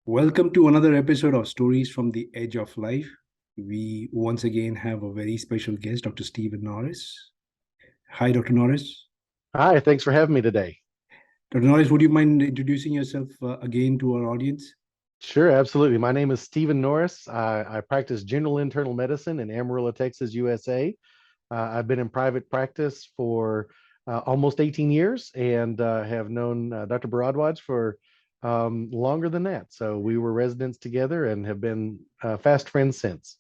Welcome to another episode of Stories from the Edge of Life. We once again have a very special guest, Dr. Stephen Norris. Hi, Dr. Norris. Hi, thanks for having me today. Dr. Norris, would you mind introducing yourself again to our audience? Sure, absolutely. My name is Stephen Norris. I practice general internal medicine in Amarillo, Texas, USA. I've been in private practice for almost 18 years and have known Dr. Baradwaj for longer than that. So we were residents together and have been fast friends since.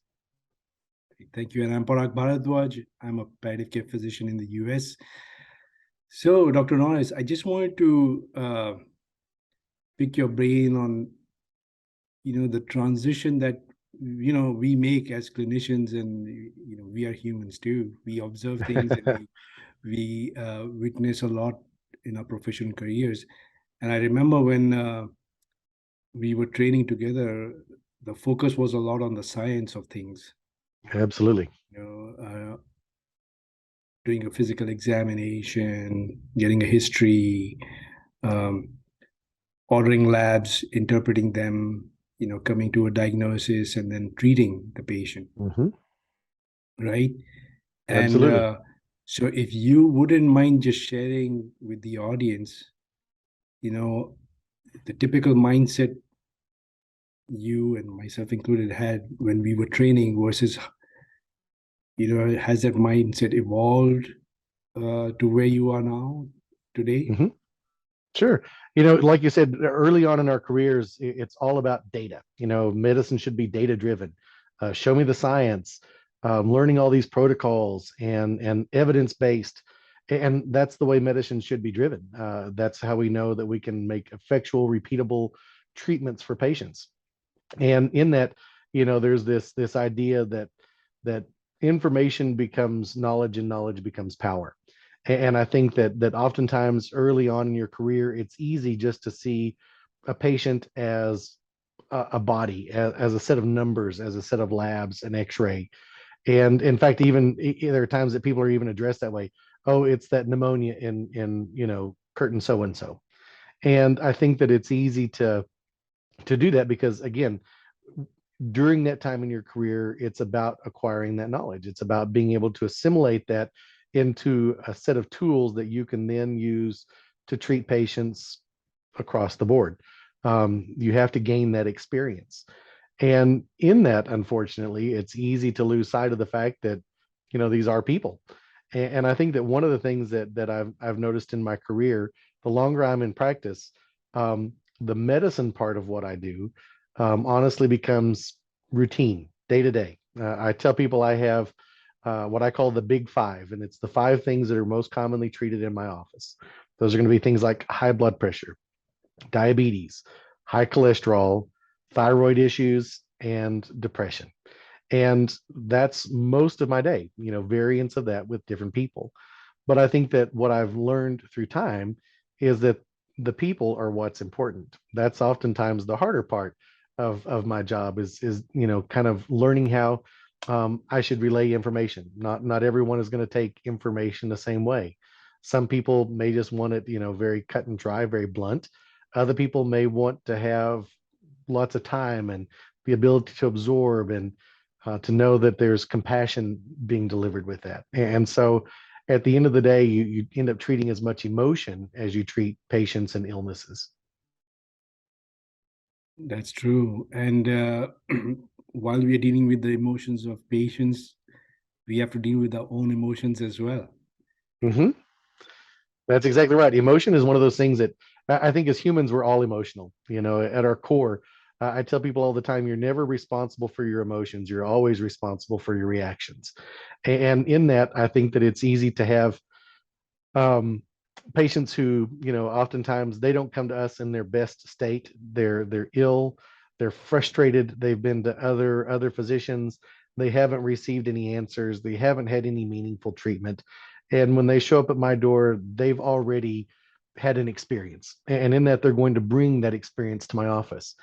Thank you. And I'm Parag Bharadwaj. I'm a palliative care physician in the US. So, Dr. Norris, I just wanted to pick your brain on, the transition that, we make as clinicians, and, we are humans too. We observe things and we witness a lot in our professional careers. And I remember when we were training together, the focus was a lot on the science of things. Absolutely. You know, doing a physical examination, getting a history, um, ordering labs, interpreting them, coming to a diagnosis, and then treating the patient, Hmm. right? And Absolutely. so, if you wouldn't mind just sharing with the audience, you know, the typical mindset you and myself included had when we were training versus, has that mindset evolved to where you are now today? Hmm. Sure. Like you said, early on in our careers, it's all about data. Medicine should be data driven. Show me the science, learning all these protocols and evidence based. And that's the way medicine should be driven. That's how we know that we can make effectual, repeatable treatments for patients. And in that, there's this idea that information becomes knowledge and knowledge becomes power. And I think that oftentimes early on in your career, it's easy just to see a patient as a body, as a set of numbers, as a set of labs, an X-ray. And in fact, even there are times that people are even addressed that way. Oh, it's that pneumonia in curtain so and so. And I think that it's easy to do that because again, during that time in your career, it's about acquiring that knowledge. It's about being able to assimilate that into a set of tools that you can then use to treat patients across the board. You have to gain that experience. And in that, unfortunately, it's easy to lose sight of the fact that, these are people. And I think that one of the things that I've noticed in my career, the longer I'm in practice, the medicine part of what I do honestly becomes routine day to day. I tell people I have what I call the big five, and it's the five things that are most commonly treated in my office. Those are going to be things like high blood pressure, diabetes, high cholesterol, thyroid issues, and depression. And that's most of my day, variants of that with different people. But I think that what I've learned through time is that the people are what's important. That's oftentimes the harder part of my job is kind of learning how I should relay information. Not everyone is going to take information the same way. Some people may just want it, very cut and dry, very blunt. Other people may want to have lots of time and the ability to absorb and to know that there's compassion being delivered with that. And so at the end of the day, you end up treating as much emotion as you treat patients and illnesses. That's true. And while we are dealing with the emotions of patients, we have to deal with our own emotions as well. Hmm. That's exactly right. Emotion is one of those things that I think as humans, we're all emotional, at our core. I tell people all the time, you're never responsible for your emotions. You're always responsible for your reactions. And in that, I think that it's easy to have um, patients who, oftentimes they don't come to us in their best state. They're ill, they're frustrated. They've been to other physicians. They haven't received any answers. They haven't had any meaningful treatment. And when they show up at my door, they've already had an experience. And in that, they're going to bring that experience to my office.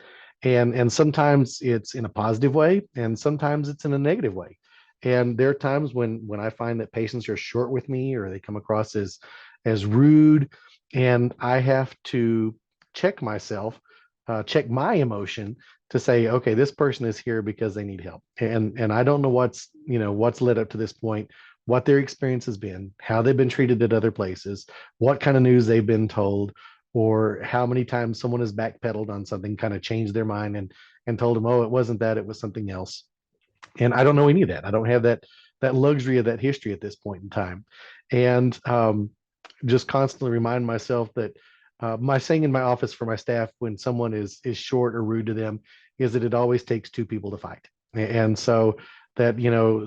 And sometimes it's in a positive way, and sometimes it's in a negative way. And there are times when I find that patients are short with me or they come across as rude, and I have to check myself check my emotion to say, okay, this person is here because they need help. And I don't know what's led up to this point, what their experience has been, how they've been treated at other places, what kind of news they've been told, or how many times someone has backpedaled on something, kind of changed their mind and told them, oh, it wasn't that, it was something else. And I don't know any of that. I don't have that luxury of that history at this point in time. And just constantly remind myself that my saying in my office for my staff when someone is short or rude to them is that it always takes two people to fight. And so that,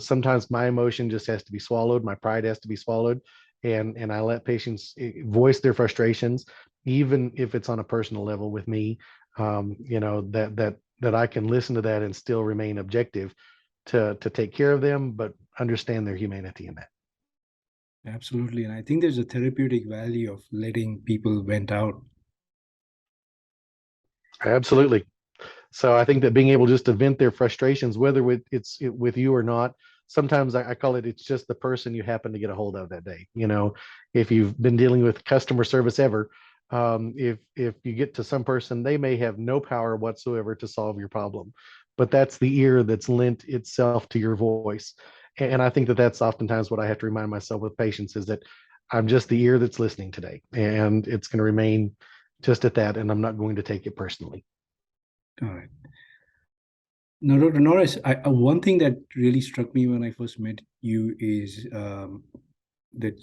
sometimes my emotion just has to be swallowed, my pride has to be swallowed, and I let patients voice their frustrations, even if it's on a personal level with me. That I can listen to that and still remain objective to take care of them, but understand their humanity in that. Absolutely. And I think there's a therapeutic value of letting people vent out. Absolutely. So I think that being able just to vent their frustrations, whether with you or not, sometimes I call it, it's just the person you happen to get a hold of that day. If you've been dealing with customer service ever, if you get to some person, they may have no power whatsoever to solve your problem, but that's the ear that's lent itself to your voice. And I think that that's oftentimes what I have to remind myself with patients is that I'm just the ear that's listening today, and it's going to remain just at that, and I'm not going to take it personally. All right. Now, Dr. Norris, one thing that really struck me when I first met you is that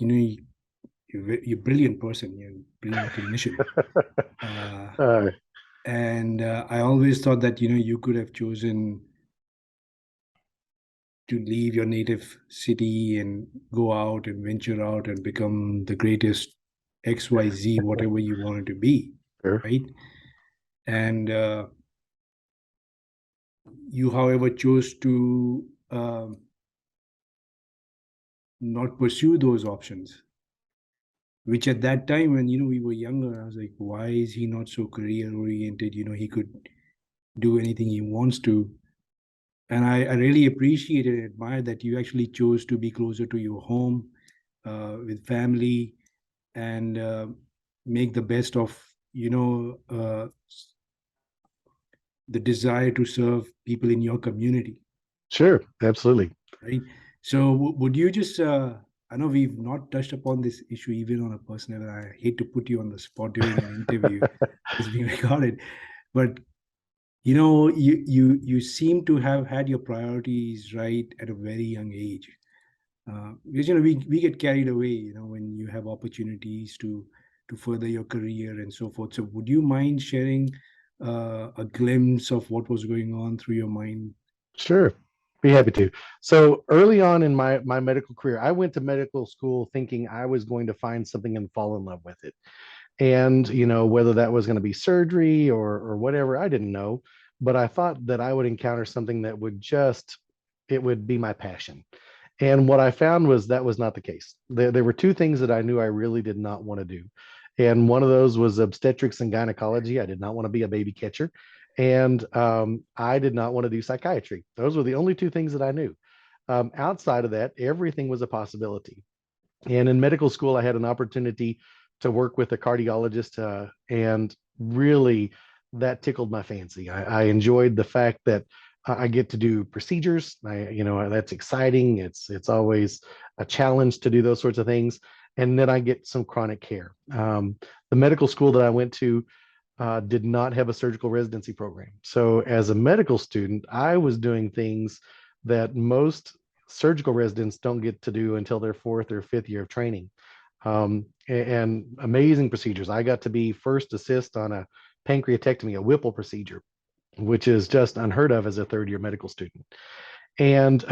you're a brilliant person, you're a brilliant clinician, uh, uh, and I always thought that you could have chosen to leave your native city and go out and venture out and become the greatest XYZ, whatever you wanted to be, sure. right? And you, however, chose to not pursue those options, which at that time when we were younger, I was like, why is he not so career oriented? He could do anything he wants to. And I really appreciate and admire that you actually chose to be closer to your home, with family, and make the best of the desire to serve people in your community, Sure, absolutely. right? So would you just I know we've not touched upon this issue even on a personal level. I hate to put you on the spot during an interview that's being recorded, but you seem to have had your priorities right at a very young age. Because we get carried away, when you have opportunities to further your career and so forth. So would you mind sharing a glimpse of what was going on through your mind? Sure, be happy to. So early on in my medical career, I went to medical school thinking I was going to find something and fall in love with it. And whether that was going to be surgery or whatever, I didn't know. But I thought that I would encounter something that it would be my passion. And what I found was that was not the case. There were two things that I knew I really did not want to do. And one of those was obstetrics and gynecology. I did not want to be a baby catcher. And I did not want to do psychiatry. Those were the only two things that I knew. Outside of that, everything was a possibility. And in medical school, I had an opportunity to work with a cardiologist, and really that tickled my fancy. I enjoyed the fact that I get to do procedures. That's exciting. It's always a challenge to do those sorts of things. And then I get some chronic care. The medical school that I went to did not have a surgical residency program. So as a medical student, I was doing things that most surgical residents don't get to do until their fourth or fifth year of training. And amazing procedures. I got to be first assist on a pancreatectomy, a Whipple procedure, which is just unheard of as a third year medical student. And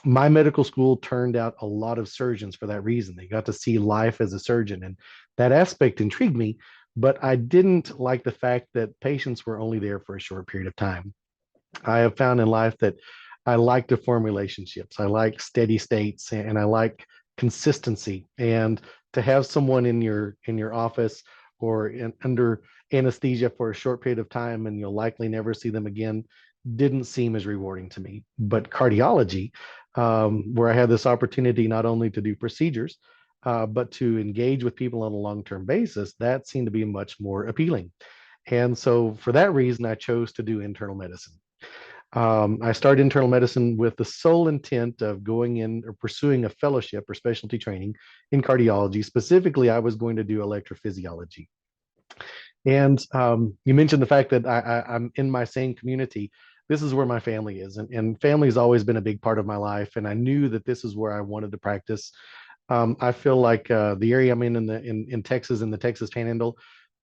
my medical school turned out a lot of surgeons for that reason. They got to see life as a surgeon, and that aspect intrigued me. But I didn't like the fact that patients were only there for a short period of time. I have found in life that I like to form relationships. I like steady states, and I like consistency. And to have someone in your office or under anesthesia for a short period of time and you'll likely never see them again didn't seem as rewarding to me. But cardiology, where I had this opportunity not only to do procedures, but to engage with people on a long-term basis, that seemed to be much more appealing. And so for that reason, I chose to do internal medicine. I started internal medicine with the sole intent of going in or pursuing a fellowship or specialty training in cardiology. Specifically, I was going to do electrophysiology. And you mentioned the fact that I'm in my same community. This is where my family is, and family has always been a big part of my life. And I knew that this is where I wanted to practice. I feel like the area I'm in Texas, in the Texas Panhandle,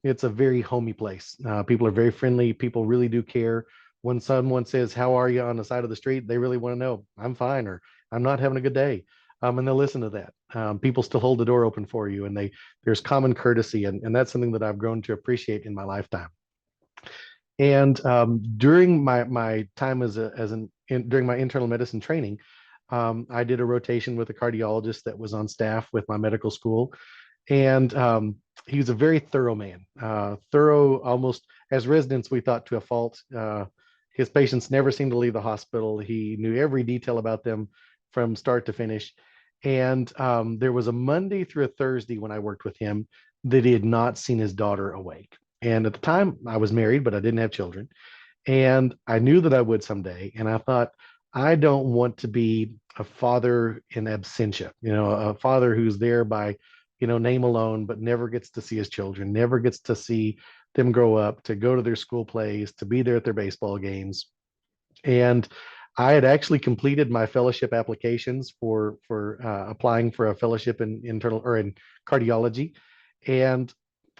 it's a very homey place. People are very friendly. People really do care. When someone says, "How are you?" on the side of the street, they really want to know, "I'm fine," or "I'm not having a good day," and they'll listen to that. People still hold the door open for you, and there's common courtesy, and that's something that I've grown to appreciate in my lifetime. And during my time during my internal medicine training, I did a rotation with a cardiologist that was on staff with my medical school, and he was a very thorough man, thorough almost as residents we thought to a fault. His patients never seemed to leave the hospital. He knew every detail about them from start to finish. And there was a Monday through a Thursday when I worked with him that he had not seen his daughter awake. And at the time, I was married, but I didn't have children. And I knew that I would someday. And I thought, I don't want to be a father in absentia, a father who's there by, name alone, but never gets to see his children, never gets to see them grow up, to go to their school plays, to be there at their baseball games. And I had actually completed my fellowship applications for applying for a fellowship in internal or in cardiology, and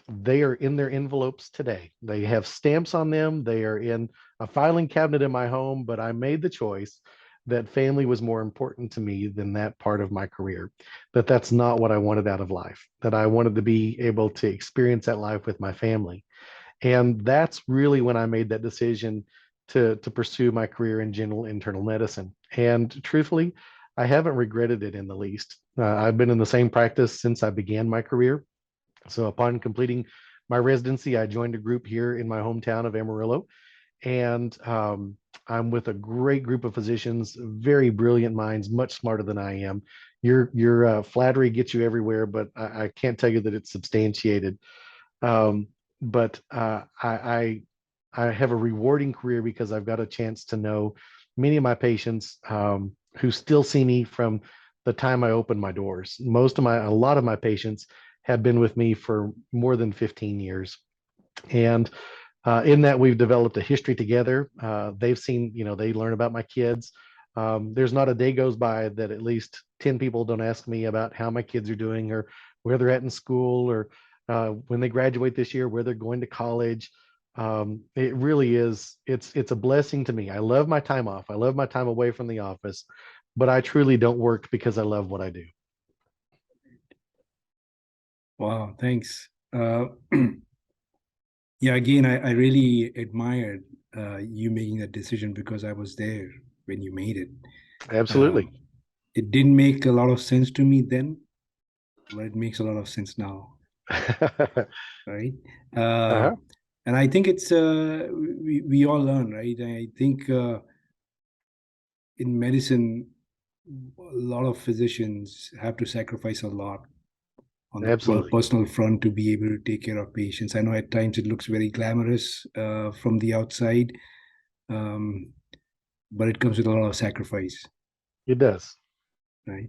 they are in their envelopes today. They have stamps on them. They are in a filing cabinet in my home, but I made the choice that family was more important to me than that part of my career, that's not what I wanted out of life, that I wanted to be able to experience that life with my family. And that's really when I made that decision to pursue my career in general internal medicine. And truthfully, I haven't regretted it in the least. I've been in the same practice since I began my career. So upon completing my residency, I joined a group here in my hometown of Amarillo, and I'm with a great group of physicians, very brilliant minds, much smarter than I am. Your flattery gets you everywhere, but I can't tell you that it's substantiated. Um, but I have a rewarding career because I've got a chance to know many of my patients who still see me from the time I opened my doors. A lot of my patients have been with me for more than 15 years. And in that, we've developed a history together. They've seen, they learn about my kids. There's not a day goes by that at least 10 people don't ask me about how my kids are doing or where they're at in school or when they graduate this year, where they're going to college. It really is, it's a blessing to me. I love my time off. I love my time away from the office, but I truly don't work because I love what I do. Wow, thanks. Yeah, again, I really admired you making that decision because I was there when you made it. Absolutely. Um, it didn't make a lot of sense to me then, but it makes a lot of sense now, right? Uh, Uh-huh. and I think it's we all learn, right? I think in medicine, a lot of physicians have to sacrifice a lot on the Absolutely. personal front to be able to take care of patients. I know at times it looks very glamorous from the outside, um, but it comes with a lot of sacrifice, It does. right?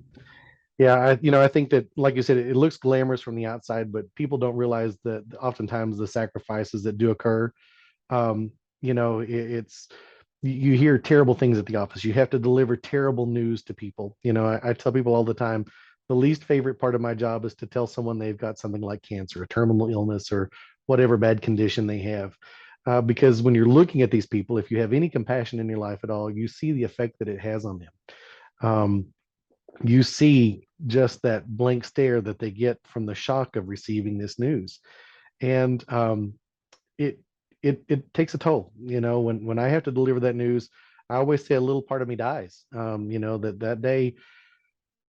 Yeah, I think that, like you said, it looks glamorous from the outside, but people don't realize that oftentimes the sacrifices that do occur, um, it's you hear terrible things at the office. You have to deliver terrible news to people. I tell people all the time, the least favorite part of my job is to tell someone they've got something like cancer, a terminal illness, or whatever bad condition they have. Because when you're looking at these people, if you have any compassion in your life at all, you see the effect that it has on them. Um, you see just that blank stare that they get from the shock of receiving this news, and it it takes a toll. When I have to deliver that news, I always say a little part of me dies. That day,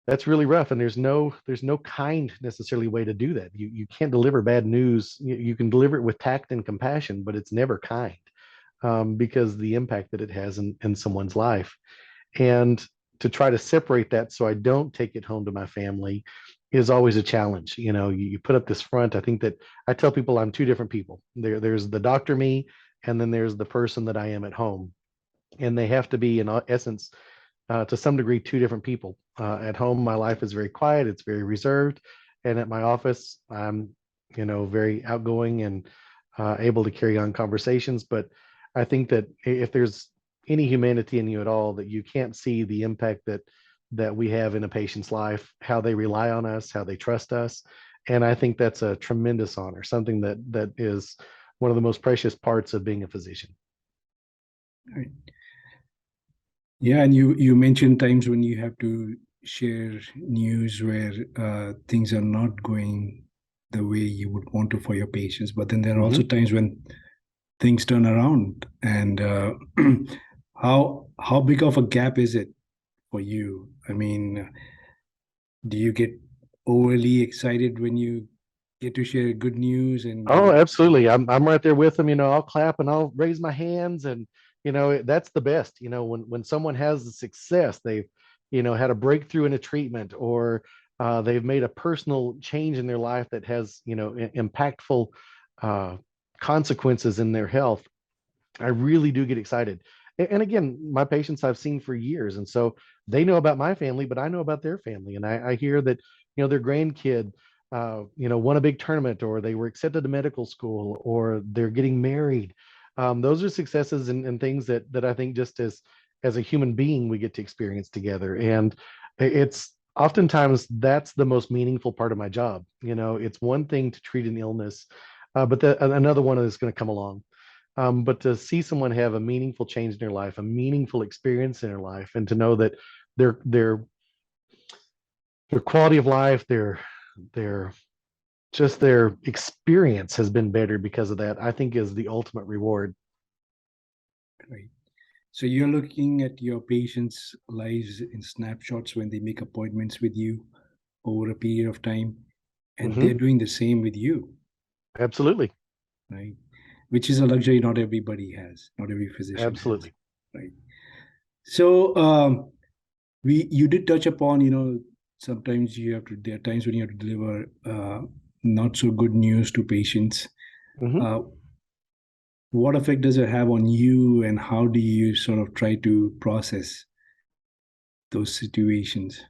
that's really rough, and there's no kind necessarily way to do that. You can't deliver bad news. You can deliver it with tact and compassion, but it's never kind, because the impact that it has in someone's life. And to try to separate that so I don't take it home to my family, is always a challenge. You put up this front. I think that I tell people I'm two different people. There's the doctor me, and then there's the person that I am at home. And they have to be, in essence, to some degree, two different people. At home, my life is very quiet, it's very reserved. And at my office, I'm, very outgoing and able to carry on conversations. But I think that if there's any humanity in you at all, that you can't see the impact that we have in a patient's life, how they rely on us, how they trust us. And I think that's a tremendous honor, something that is one of the most precious parts of being a physician. Right. Yeah, and you mentioned times when you have to share news where things are not going the way you would want to for your patients, but then there are also Mhm. times when things turn around. And how big of a gap is it for you? I mean, do you get overly excited when you get to share good news and Oh, you absolutely. I'm right there with them. I'll clap and I'll raise my hands, and that's the best. When someone has the success, they've had a breakthrough in a treatment, or they've made a personal change in their life that has impactful uh, consequences in their health. I really do get excited. And again, my patients I've seen for years. And so they know about my family, but I know about their family. And I hear that, their grandkid, won a big tournament, or they were accepted to medical school, or they're getting married. Those are successes and things that I think, just as a human being, we get to experience together. And it's oftentimes that's the most meaningful part of my job. It's one thing to treat an illness, but another one is going to come along. But to see someone have a meaningful change in their life, a meaningful experience in their life, and to know that their their their quality of life, their just their experience has been better because of that, I think is the ultimate reward. right? So you're looking at your patients' lives in snapshots when they make appointments with you over a period of time, and they're Hmm. doing the same with you, Absolutely, right? Which is a luxury not everybody has, not every physician has, absolutely. right? So we you did touch upon, sometimes you have to there are times when you have to deliver not so good news to patients. Hmm. Uh, what effect does it have on you, and how do you sort of try to process those situations?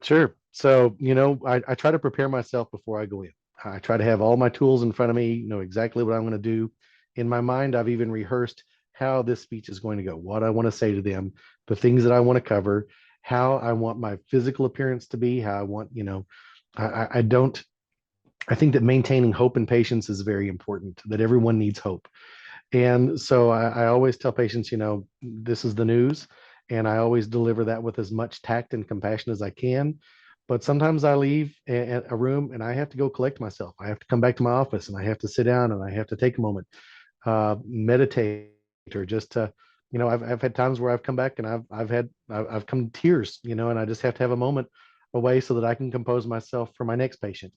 Sure. So, I try to prepare myself before I go in. I try to have all my tools in front of me, know exactly what I'm going to do. In my mind, I've even rehearsed how this speech is going to go, what I want to say to them, the things that I want to cover, how I want my physical appearance to be, how I want, I don't, I think that maintaining hope and patience is very important, that everyone needs hope. And so I always tell patients, this is the news. And I always deliver that with as much tact and compassion as I can. But sometimes I leave a room and I have to go collect myself. I have to come back to my office and I have to sit down and I have to take a moment, meditate, or just to, I've had times where I've come back and I've come to tears, and I just have to have a moment away so that I can compose myself for my next patient,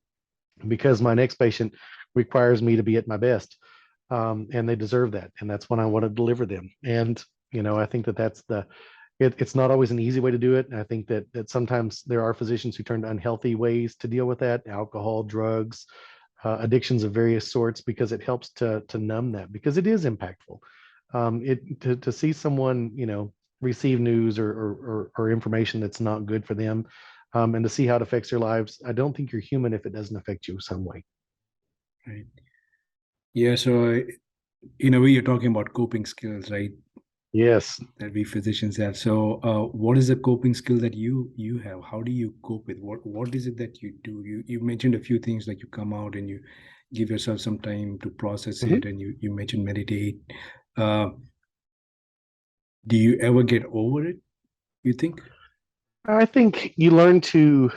because my next patient requires me to be at my best, and they deserve that, and that's when I want to deliver them. And I think that it's not always an easy way to do it. And I think that sometimes there are physicians who turn to unhealthy ways to deal with that: alcohol, drugs, addictions of various sorts, because it helps to numb that, because it is impactful. It to see someone receive news or information that's not good for them, and to see how it affects their lives. I don't think you're human if it doesn't affect you some way. Right. Yeah. So in a way, you're talking about coping skills, right? Yes. That we physicians have. So, what is the coping skill that you have? How do you cope with what is it that you do? You mentioned a few things, like you come out and you give yourself some time to process Mhm. it, and you mentioned meditate. Uh, do you ever get over it? You think? I think you learn to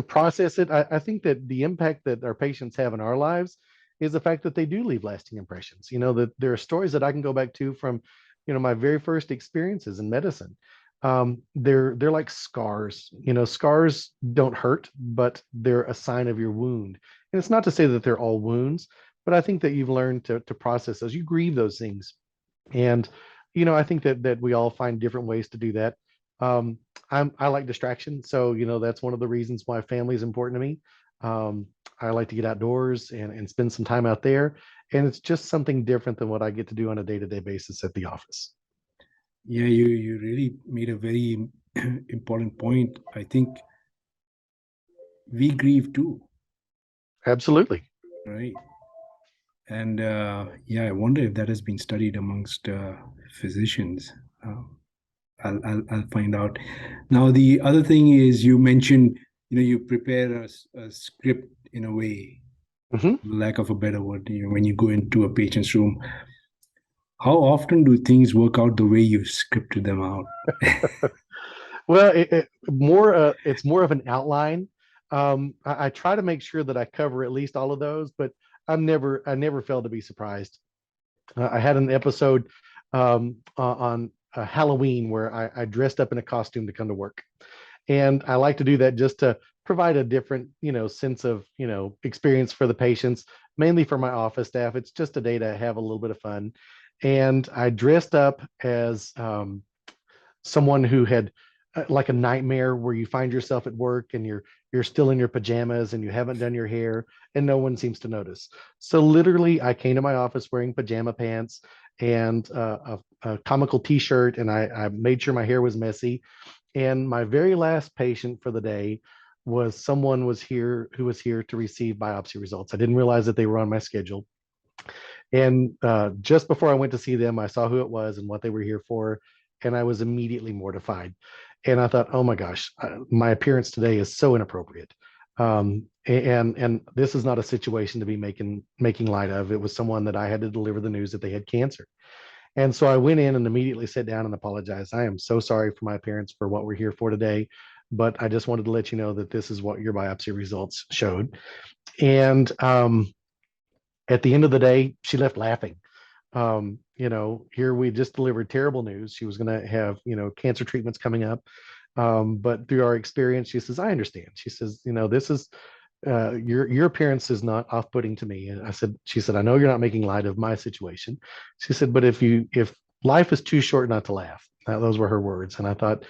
process it. I think that the impact that our patients have in our lives is the fact that they do leave lasting impressions. That there are stories that I can go back to from, my very first experiences in medicine. They're like scars. Scars don't hurt, but they're a sign of your wound. And it's not to say that they're all wounds, but I think that you've learned to process those. You grieve those things. And I think that we all find different ways to do that. I like distraction, so that's one of the reasons why family is important to me. Um, I like to get outdoors and spend some time out there, and it's just something different than what I get to do on a day-to-day basis at the office. Yeah, you really made a very important point. I think we grieve too, Absolutely. right? And yeah, I wonder if that has been studied amongst physicians. Um, I'll find out. Now, the other thing is you mentioned, you prepare a script in a way, Mhm. lack of a better word, when you go into a patient's room. How often do things work out the way you scripted them out? Well, it's more of an outline. I try to make sure that I cover at least all of those, but I never fail to be surprised. I had an episode on Halloween where I dressed up in a costume to come to work, and I like to do that just to provide a different, sense of, experience for the patients, mainly for my office staff. It's just a day to have a little bit of fun, and I dressed up as someone who had like a nightmare where you find yourself at work and you're still in your pajamas and you haven't done your hair and no one seems to notice. So literally I came to my office wearing pajama pants and a comical t-shirt, and I made sure my hair was messy. And my very last patient for the day was someone was here who was here to receive biopsy results. I didn't realize that they were on my schedule. And just before I went to see them, I saw who it was and what they were here for, and I was immediately mortified. And I thought, oh my gosh, my appearance today is so inappropriate. And this is not a situation to be making light of. It was someone that I had to deliver the news that they had cancer. And so I went in and immediately sat down and apologized. I am so sorry for my appearance for what we're here for today, but I just wanted to let you know that this is what your biopsy results showed. And at the end of the day, she left laughing. Here we just delivered terrible news. She was going to have, cancer treatments coming up. But through our experience, she says, I understand. She says, this is your appearance is not off-putting to me. And she said, I know you're not making light of my situation. She said, but if life is too short not to laugh, those were her words. And I thought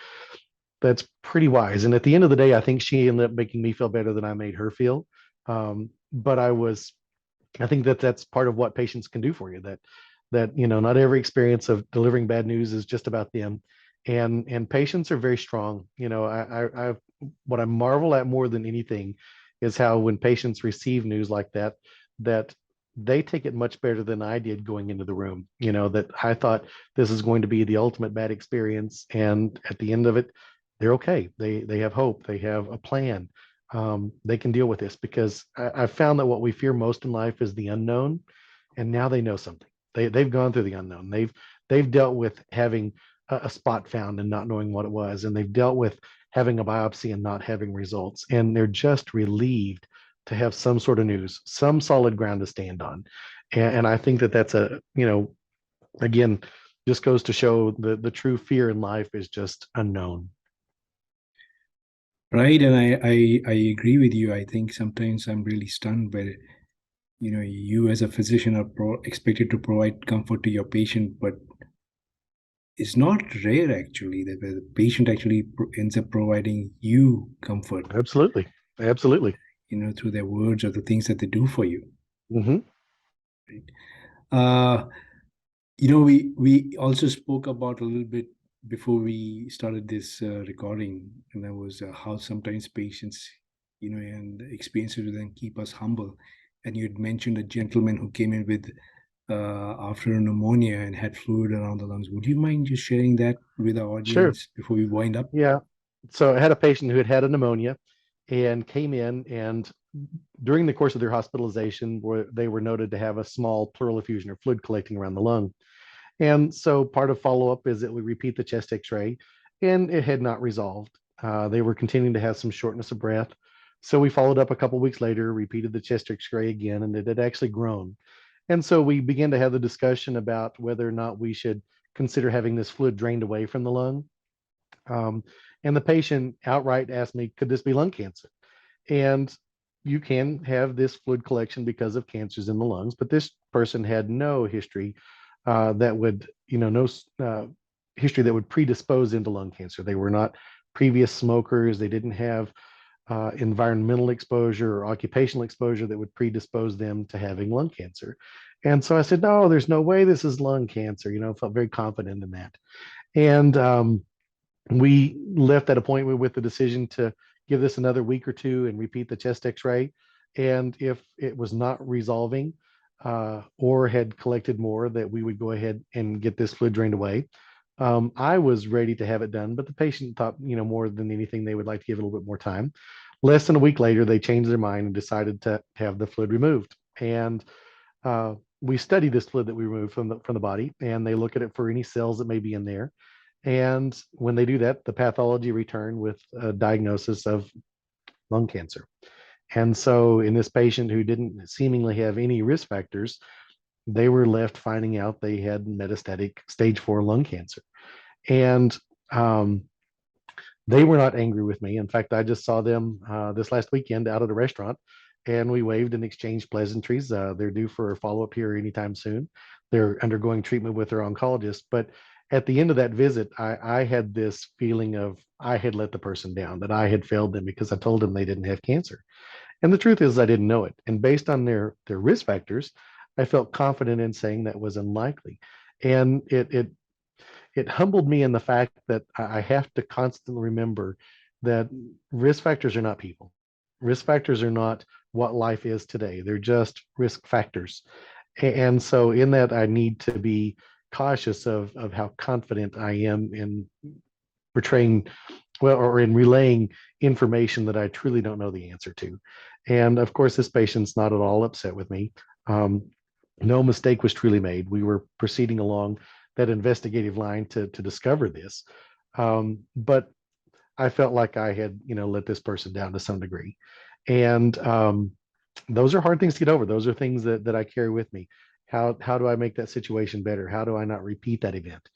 that's pretty wise. And at the end of the day, I think she ended up making me feel better than I made her feel. But I think that that's part of what patients can do for you. That not every experience of delivering bad news is just about them, and patients are very strong. What I marvel at more than anything is how when patients receive news like that, that they take it much better than I did going into the room. That I thought this is going to be the ultimate bad experience, and at the end of it, they're okay. They have hope. They have a plan. They can deal with this because I've found that what we fear most in life is the unknown, and now they know something. They've gone through the unknown. They've dealt with having a spot found and not knowing what it was, and they've dealt with having a biopsy and not having results, and they're just relieved to have some sort of news, some solid ground to stand on. And I think that that's again, just goes to show the true fear in life is just unknown. Right, and I agree with you. I think sometimes I'm really stunned by, you as a physician are expected to provide comfort to your patient, but it's not rare actually that the patient actually ends up providing you comfort, Absolutely. Absolutely. through their words or the things that they do for you. Hmm. Right? Uh, we also spoke about a little bit before we started this recording, and that was how sometimes patients, and experiences with them keep us humble. And you had mentioned a gentleman who came in with after a pneumonia and had fluid around the lungs. Would you mind just sharing that with our Sure. audience before we wind up? Yeah. So I had a patient who had had a pneumonia and came in, and during the course of their hospitalization, they were noted to have a small pleural effusion or fluid collecting around the lung. And so part of follow-up is that we repeat the chest x-ray, and it had not resolved. They were continuing to have some shortness of breath. So we followed up a couple weeks later, repeated the chest x-ray again, and it had actually grown. And so we began to have the discussion about whether or not we should consider having this fluid drained away from the lung. Um, and the patient outright asked me, could this be lung cancer? And you can have this fluid collection because of cancers in the lungs, but this person had no history that would, no history that would predispose into lung cancer. They were not previous smokers. They didn't have environmental exposure or occupational exposure that would predispose them to having lung cancer. And so I said, no, there's no way this is lung cancer. Felt very confident in that. And we left that appointment with the decision to give this another week or two and repeat the chest x-ray. And if it was not resolving or had collected more, that we would go ahead and get this fluid drained away. I was ready to have it done, but the patient thought, more than anything, they would like to give it a little bit more time. Less than a week later, they changed their mind and decided to have the fluid removed. And we study this fluid that we removed from the body, and they look at it for any cells that may be in there. And when they do that, the pathology returned with a diagnosis of lung cancer. And so in this patient who didn't seemingly have any risk factors, they were left finding out they had metastatic stage 4 lung cancer. And they were not angry with me. In fact, I just saw them this last weekend out at a restaurant, and we waved and exchanged pleasantries. They're due for a follow-up here anytime soon. They're undergoing treatment with their oncologist. But at the end of that visit, I had this feeling of I had let the person down, that I had failed them because I told them they didn't have cancer. And the truth is I didn't know it. And based on their risk factors, I felt confident in saying that was unlikely. And it humbled me in the fact that I have to constantly remember that risk factors are not people. Risk factors are not what life is today. They're just risk factors. And so in that, I need to be cautious of how confident I am in portraying, well, or in relaying information that I truly don't know the answer to. And of course, this patient's not at all upset with me. No mistake was truly made. We were proceeding along that investigative line to discover this. But I felt like I had, let this person down to some degree. And those are hard things to get over. Those are things that I carry with me. How do I make that situation better? How do I not repeat that event?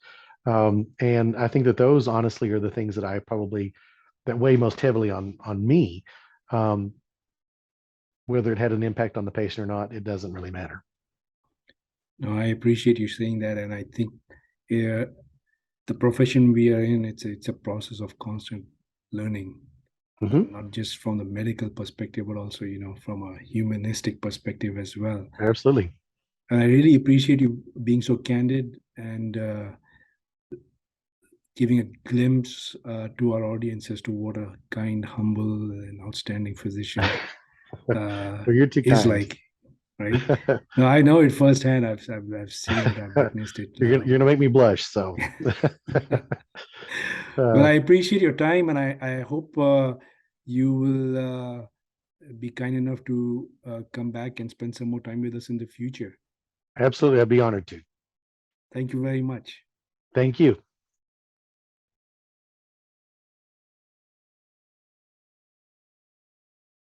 And I think that those honestly are the things that I probably that weigh most heavily on me. Whether it had an impact on the patient or not, it doesn't really matter. No, I appreciate you saying that, and I think the profession we are in, it's a process of constant learning, not just from the medical perspective, but also from a humanistic perspective as well. Absolutely. And I really appreciate you being so candid and giving a glimpse to our audience as to what a kind, humble, and outstanding physician Well, you're too is kind. like. Right? No, I know it firsthand. I've seen it. I've witnessed it. You're gonna make me blush. So, Well, I appreciate your time, and I hope you will be kind enough to come back and spend some more time with us in the future. absolutely, I'd be honored to. Thank you very much. Thank you.